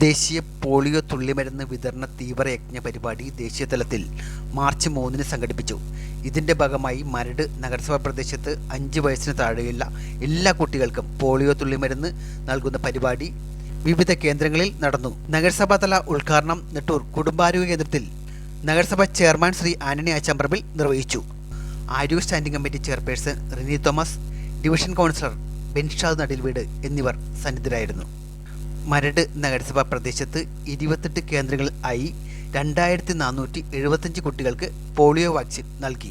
ദേശീയ പോളിയോ തുള്ളിമരുന്ന് വിതരണ തീവ്രയജ്ഞ പരിപാടി ദേശീയതലത്തിൽ മാർച്ച് 3-ന് സംഘടിപ്പിച്ചു. ഇതിന്റെ ഭാഗമായി മരട് നഗരസഭാ പ്രദേശത്ത് 5 വയസ്സിന് താഴെയുള്ള എല്ലാ കുട്ടികൾക്കും പോളിയോ തുള്ളിമരുന്ന് നൽകുന്ന പരിപാടി വിവിധ കേന്ദ്രങ്ങളിൽ നടന്നു. നഗരസഭാതല ഉദ്ഘാടനം നെട്ടൂർ കുടുംബാരോഗ്യ കേന്ദ്രത്തിൽ നഗരസഭാ ചെയർമാൻ ശ്രീ ആന്റണി ആച്ചാമ്പ്രമ്പിൽ നിർവഹിച്ചു. ആരോഗ്യ standing committee chairperson Rini Thomas, division councillor Benshad Nadilveed എന്നിവർ സന്നിധരായിരുന്നു. മരട് നഗരസഭാ പ്രദേശത്ത് 28 കേന്ദ്രങ്ങളിൽ ആയി 2475 കുട്ടികൾക്ക് പോളിയോ വാക്സിൻ നൽകി.